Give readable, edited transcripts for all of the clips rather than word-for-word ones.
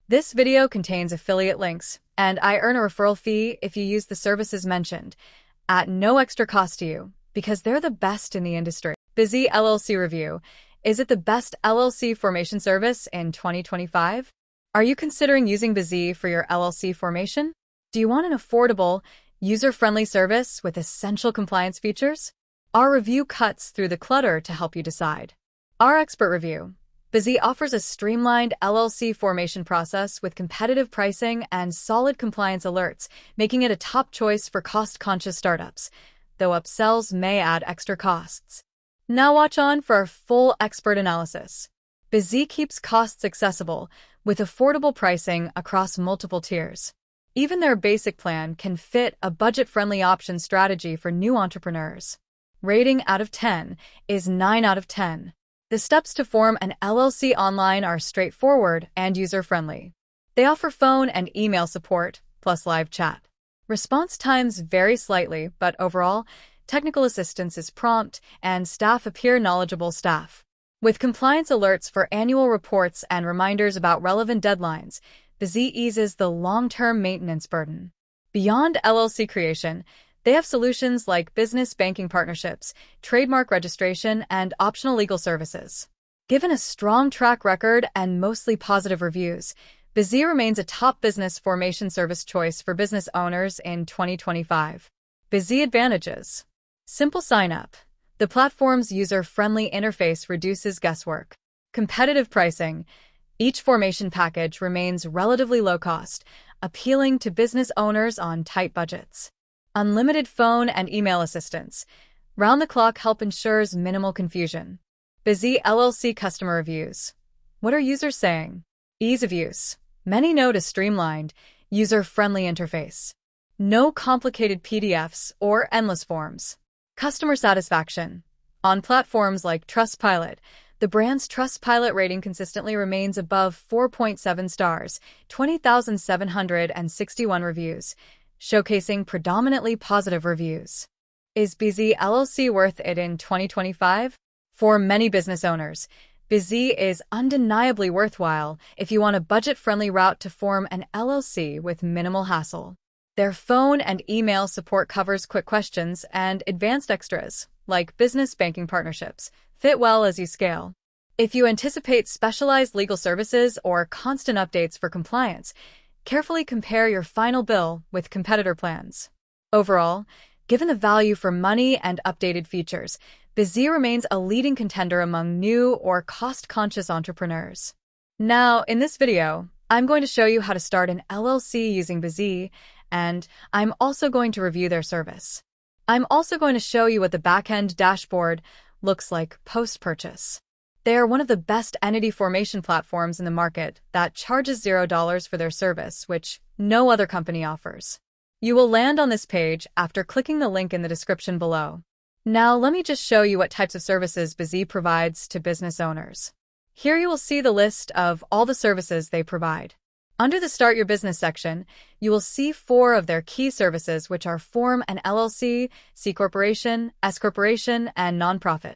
This video contains affiliate links, and I earn a referral fee if you use the services mentioned, at no extra cost to you, because they're the best in the industry. Bizee LLC Review. Is it the best LLC formation service in 2025? Are you considering using Bizee for your LLC formation? Do you want an affordable, user-friendly service with essential compliance features? Our review cuts through the clutter to help you decide. Our expert review. Bizee offers a streamlined LLC formation process with competitive pricing and solid compliance alerts, making it a top choice for cost-conscious startups, though upsells may add extra costs. Now watch on for our full expert analysis. Bizee keeps costs accessible with affordable pricing across multiple tiers. Even their basic plan can fit a budget-friendly option strategy for new entrepreneurs. Rating out of 10 is 9 out of 10. The steps to form an LLC online are straightforward and user-friendly. They offer phone and email support, plus live chat. Response times vary slightly, but overall, technical assistance is prompt and staff appear knowledgeable staff. With compliance alerts for annual reports and reminders about relevant deadlines, Bizee eases the long-term maintenance burden. Beyond LLC creation, they have solutions like business banking partnerships, trademark registration, and optional legal services. Given a strong track record and mostly positive reviews, Bizee remains a top business formation service choice for business owners in 2025. Bizee advantages. Simple sign-up. The platform's user-friendly interface reduces guesswork. Competitive pricing. Each formation package remains relatively low cost, appealing to business owners on tight budgets. Unlimited phone and email assistance. Round-the-clock help ensures minimal confusion. Bizee LLC customer reviews. What are users saying? Ease of use. Many note a streamlined, user-friendly interface. No complicated PDFs or endless forms. Customer satisfaction. On platforms like Trustpilot, the brand's Trustpilot rating consistently remains above 4.7 stars, 20,761 reviews, showcasing predominantly positive reviews. Is Bizee LLC worth it in 2025? For many business owners, Bizee is undeniably worthwhile if you want a budget-friendly route to form an LLC with minimal hassle. Their phone and email support covers quick questions and advanced extras, like business banking partnerships, fit well as you scale. If you anticipate specialized legal services or constant updates for compliance, carefully compare your final bill with competitor plans. Overall, given the value for money and updated features, Bizee remains a leading contender among new or cost-conscious entrepreneurs. Now, in this video, I'm going to show you how to start an LLC using Bizee, and I'm also going to review their service. I'm also going to show you what the back-end dashboard looks like post-purchase. They are one of the best entity formation platforms in the market that charges $0 for their service, which no other company offers. You will land on this page after clicking the link in the description below. Now, let me just show you what types of services Bizee provides to business owners. Here you will see the list of all the services they provide. Under the Start Your Business section, you will see 4 of their key services, which are Form an LLC, C Corporation, S Corporation, and Nonprofit.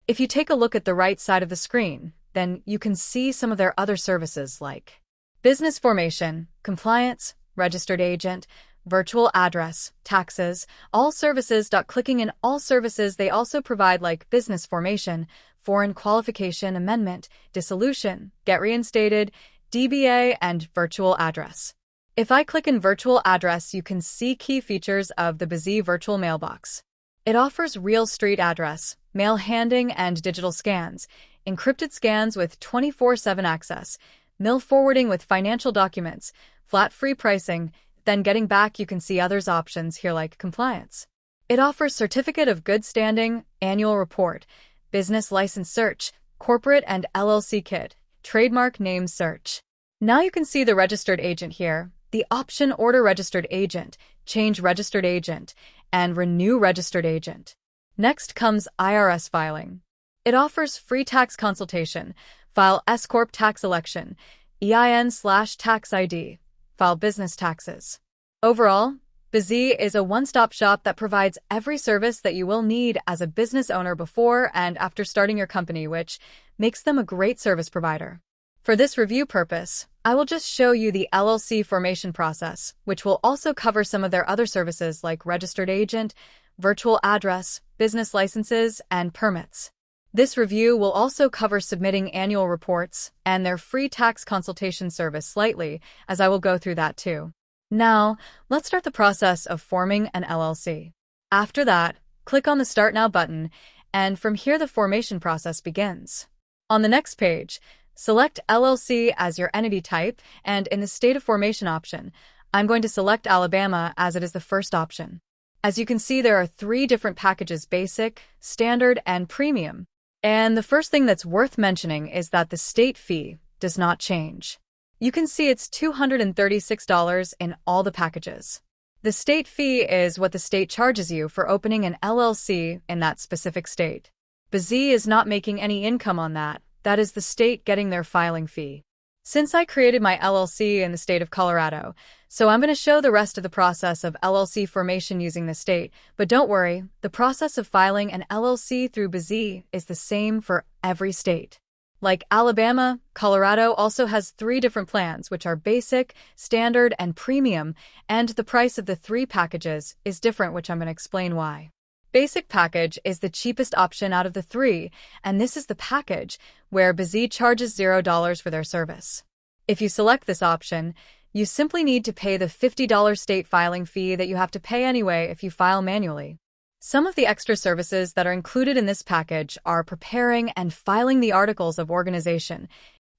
If you take a look at the right side of the screen, then you can see some of their other services like business formation, compliance, registered agent, virtual address, taxes, all services. Clicking in all services they also provide like business formation, foreign qualification amendment, dissolution, get reinstated, DBA, and virtual address. If I click in virtual address, you can see key features of the Bizee virtual mailbox. It offers real street address, mail handing and digital scans, encrypted scans with 24/7 access, mail forwarding with financial documents, flat-free pricing. Then getting back, you can see others options here like compliance. It offers certificate of good standing, annual report, business license search, corporate and LLC kit, trademark name search. Now you can see the registered agent here, the option order registered agent, change registered agent, and renew registered agent. Next comes IRS filing. It offers free tax consultation, file S-Corp tax election, EIN/tax ID, file business taxes. Overall, Bizee is a one-stop shop that provides every service that you will need as a business owner before and after starting your company, which makes them a great service provider. For this review purpose, I will just show you the LLC formation process, which will also cover some of their other services like registered agent, virtual address, business licenses, and permits. This review will also cover submitting annual reports and their free tax consultation service slightly, as I will go through that too. Now, let's start the process of forming an LLC. After that, click on the Start Now button, and from here the formation process begins. On the next page, select LLC as your entity type, and in the State of Formation option, I'm going to select Alabama as it is the first option. As you can see, there are 3 different packages: Basic, Standard, and Premium. And the first thing that's worth mentioning is that the state fee does not change. You can see it's $236 in all the packages. The state fee is what the state charges you for opening an LLC in that specific state. Bizee is not making any income on that. That is the state getting their filing fee. Since I created my LLC in the state of Colorado, so I'm going to show the rest of the process of LLC formation using the state, but don't worry, the process of filing an LLC through Bizee is the same for every state. Like Alabama, Colorado also has 3 different plans, which are Basic, Standard, and Premium, and the price of the 3 packages is different, which I'm going to explain why. Basic package is the cheapest option out of the 3, and this is the package where Bizee charges $0 for their service. If you select this option, you simply need to pay the $50 state filing fee that you have to pay anyway if you file manually. Some of the extra services that are included in this package are preparing and filing the articles of organization,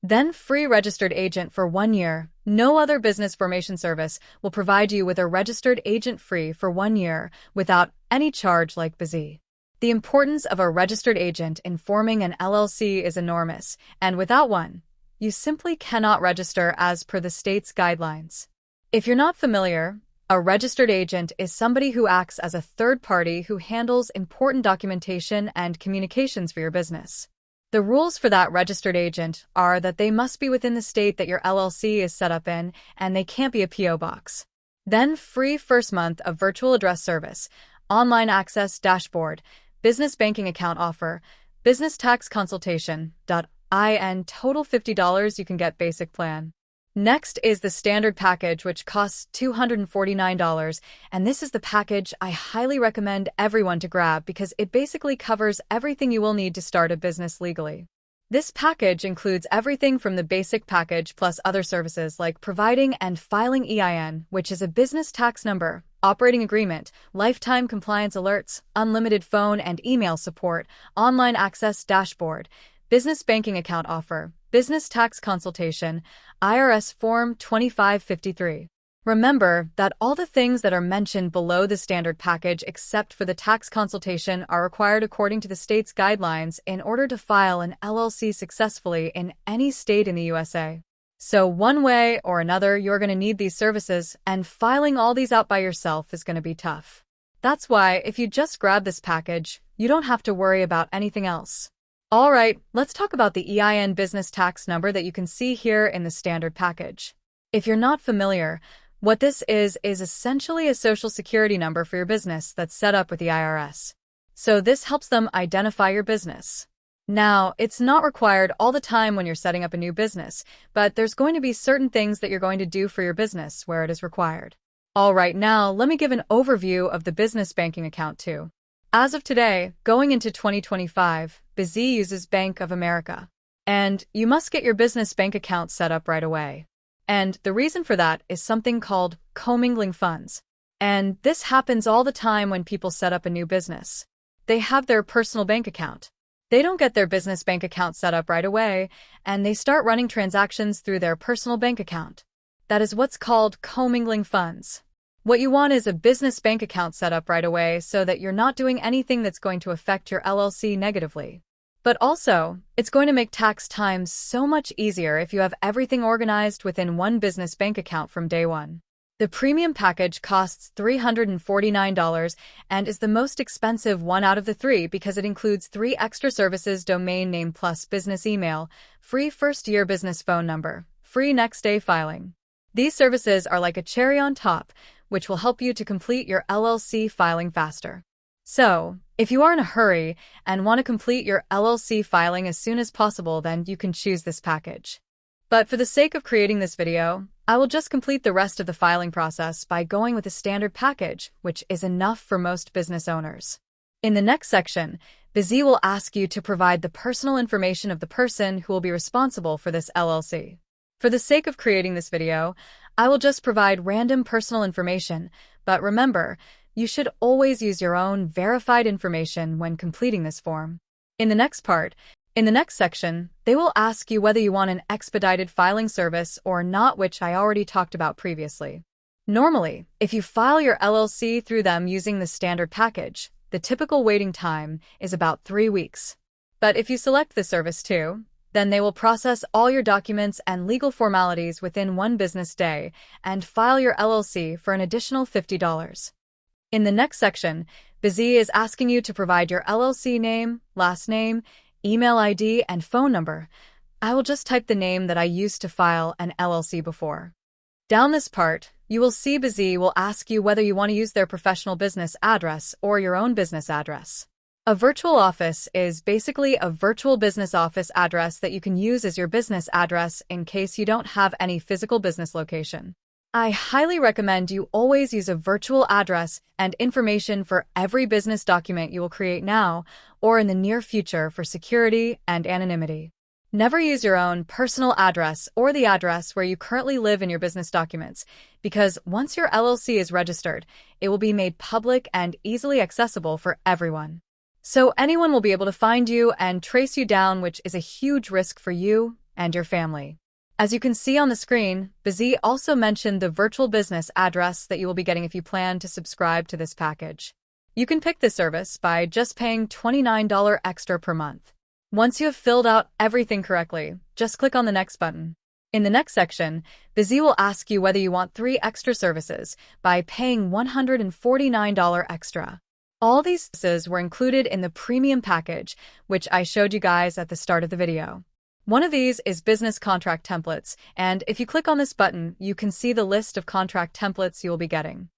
then free registered agent for 1 year. No other business formation service will provide you with a registered agent free for 1 year without any charge like Bizee. The importance of a registered agent in forming an LLC is enormous, and without one, you simply cannot register as per the state's guidelines. If you're not familiar, a registered agent is somebody who acts as a third party who handles important documentation and communications for your business. The rules for that registered agent are that they must be within the state that your LLC is set up in, and they can't be a P.O. box. Then free first month of virtual address service, online access dashboard, business banking account offer, business tax consultation, and total $50 you can get basic plan. Next is the standard package, which costs $249, and this is the package I highly recommend everyone to grab because it basically covers everything you will need to start a business legally. This package includes everything from the basic package plus other services like providing and filing EIN, which is a business tax number, operating agreement, lifetime compliance alerts, unlimited phone and email support, online access dashboard, business banking account offer, business tax consultation, IRS Form 2553. Remember that all the things that are mentioned below the standard package except for the tax consultation are required according to the state's guidelines in order to file an LLC successfully in any state in the USA. So one way or another, you're going to need these services, and filing all these out by yourself is going to be tough. That's why if you just grab this package, you don't have to worry about anything else. All right, let's talk about the EIN business tax number that you can see here in the standard package. If you're not familiar, what this is essentially a social security number for your business that's set up with the IRS. So this helps them identify your business. Now, it's not required all the time when you're setting up a new business, but there's going to be certain things that you're going to do for your business where it is required. All right, now let me give an overview of the business banking account too. As of today, going into 2025, Bizee uses Bank of America. And you must get your business bank account set up right away. And the reason for that is something called commingling funds. And this happens all the time when people set up a new business. They have their personal bank account. They don't get their business bank account set up right away, and they start running transactions through their personal bank account. That is what's called commingling funds. What you want is a business bank account set up right away so that you're not doing anything that's going to affect your LLC negatively. But also, it's going to make tax time so much easier if you have everything organized within one business bank account from day one. The premium package costs $349 and is the most expensive one out of the 3 because it includes 3 extra services: domain name plus business email, free first-year business phone number, free next-day filing. These services are like a cherry on top, which will help you to complete your LLC filing faster. So, if you are in a hurry and want to complete your LLC filing as soon as possible, then you can choose this package. But for the sake of creating this video, I will just complete the rest of the filing process by going with a standard package, which is enough for most business owners. In the next section, Bizee will ask you to provide the personal information of the person who will be responsible for this LLC. For the sake of creating this video, I will just provide random personal information, but remember, you should always use your own verified information when completing this form. In the next section, they will ask you whether you want an expedited filing service or not, which I already talked about previously. Normally, if you file your LLC through them using the standard package, the typical waiting time is about 3 weeks. But if you select the service too, then they will process all your documents and legal formalities within 1 business day and file your LLC for an additional $50. In the next section, Bizee is asking you to provide your LLC name, last name, email ID, and phone number. I will just type the name that I used to file an LLC before. Down this part, you will see Bizee will ask you whether you want to use their professional business address or your own business address. A virtual office is basically a virtual business office address that you can use as your business address in case you don't have any physical business location. I highly recommend you always use a virtual address and information for every business document you will create now or in the near future for security and anonymity. Never use your own personal address or the address where you currently live in your business documents, because once your LLC is registered, it will be made public and easily accessible for everyone. So anyone will be able to find you and trace you down, which is a huge risk for you and your family. As you can see on the screen, Bizee also mentioned the virtual business address that you will be getting if you plan to subscribe to this package. You can pick this service by just paying $29 extra per month. Once you have filled out everything correctly, just click on the next button. In the next section, Bizee will ask you whether you want 3 extra services by paying $149 extra. All these services were included in the premium package, which I showed you guys at the start of the video. One of these is business contract templates, and if you click on this button, you can see the list of contract templates you will be getting.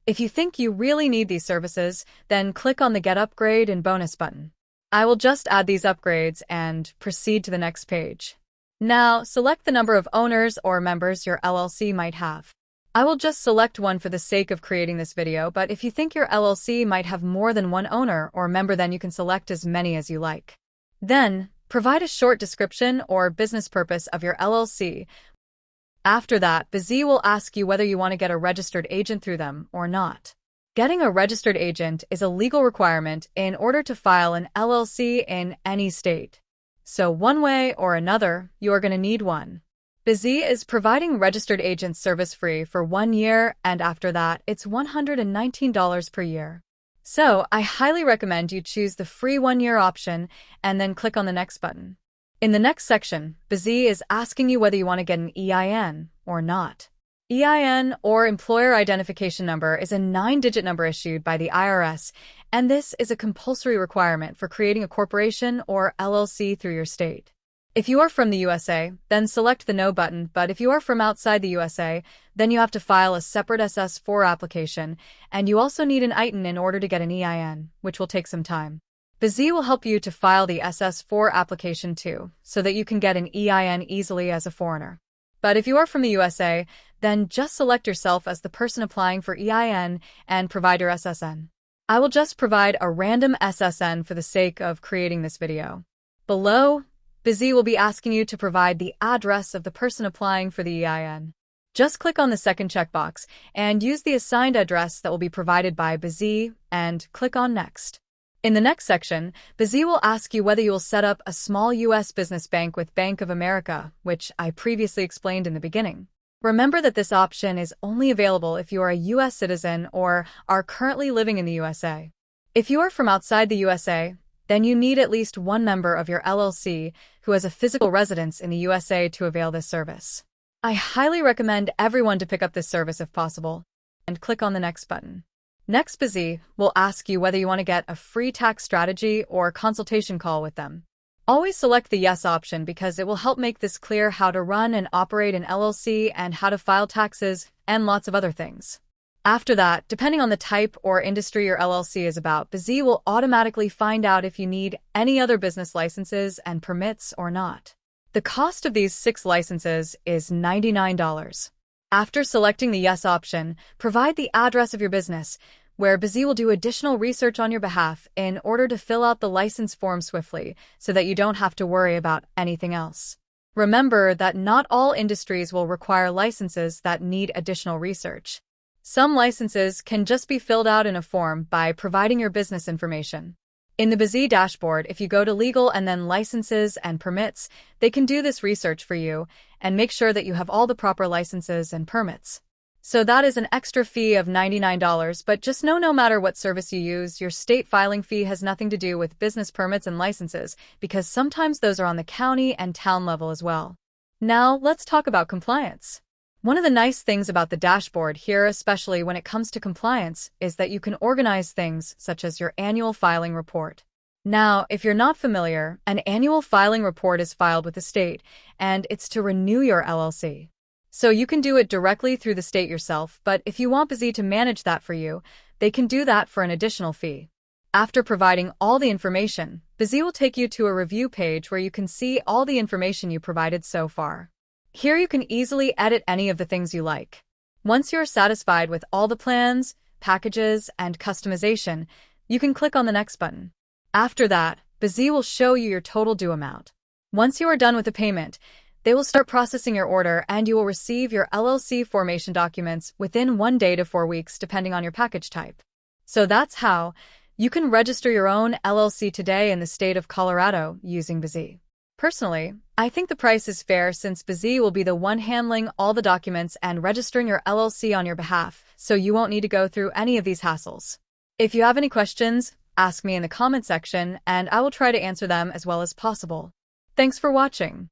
If you think you really need these services, then click on the Get Upgrade and Bonus button. I will just add these upgrades and proceed to the next page. Now, select the number of owners or members your LLC might have. I will just select one for the sake of creating this video, but if you think your LLC might have more than 1 owner or member, then you can select as many as you like. Then, provide a short description or business purpose of your LLC. After that, Bizee will ask you whether you want to get a registered agent through them or not. Getting a registered agent is a legal requirement in order to file an LLC in any state. So one way or another, you are going to need one. Bizee is providing registered agent service free for 1 year, and after that, it's $119 per year. So I highly recommend you choose the free 1-year option and then click on the next button. In the next section, Bizee is asking you whether you want to get an EIN or not. EIN, or Employer Identification Number, is a 9-digit number issued by the IRS, and this is a compulsory requirement for creating a corporation or LLC through your state. If you are from the USA, then select the No button, but if you are from outside the USA, then you have to file a separate SS4 application, and you also need an ITIN in order to get an EIN, which will take some time. Bizee will help you to file the SS4 application too, so that you can get an EIN easily as a foreigner. But if you are from the USA, then just select yourself as the person applying for EIN and provide your SSN. I will just provide a random SSN for the sake of creating this video. Below, Bizee will be asking you to provide the address of the person applying for the EIN. Just click on the second checkbox and use the assigned address that will be provided by Bizee and click on Next. In the next section, Bizee will ask you whether you will set up a small U.S. business bank with Bank of America, which I previously explained in the beginning. Remember that this option is only available if you are a U.S. citizen or are currently living in the USA. If you are from outside the USA, then you need at least 1 member of your LLC who has a physical residence in the USA to avail this service. I highly recommend everyone to pick up this service if possible, and click on the Next button. Next, Bizee will ask you whether you want to get a free tax strategy or consultation call with them. Always select the Yes option because it will help make this clear how to run and operate an LLC and how to file taxes and lots of other things. After that, depending on the type or industry your LLC is about, Bizee will automatically find out if you need any other business licenses and permits or not. The cost of these 6 licenses is $99. After selecting the Yes option, provide the address of your business, where Bizee will do additional research on your behalf in order to fill out the license form swiftly so that you don't have to worry about anything else. Remember that not all industries will require licenses that need additional research. Some licenses can just be filled out in a form by providing your business information. In the Bizee dashboard, if you go to Legal and then Licenses and Permits, they can do this research for you and make sure that you have all the proper licenses and permits. So that is an extra fee of $99, but just know no matter what service you use, your state filing fee has nothing to do with business permits and licenses, because sometimes those are on the county and town level as well. Now, let's talk about compliance. One of the nice things about the dashboard here, especially when it comes to compliance, is that you can organize things such as your annual filing report. Now, if you're not familiar, an annual filing report is filed with the state, and it's to renew your LLC. So you can do it directly through the state yourself, but if you want Bizee to manage that for you, they can do that for an additional fee. After providing all the information, Bizee will take you to a review page where you can see all the information you provided so far. Here you can easily edit any of the things you like. Once you're satisfied with all the plans, packages, and customization, you can click on the Next button. After that, Bizee will show you your total due amount. Once you are done with the payment, they will start processing your order and you will receive your LLC formation documents within 1 day to 4 weeks depending on your package type. So that's how you can register your own LLC today in the state of Colorado using Bizee. Personally, I think the price is fair since Bizee will be the one handling all the documents and registering your LLC on your behalf, so you won't need to go through any of these hassles. If you have any questions, ask me in the comment section and I will try to answer them as well as possible. Thanks for watching.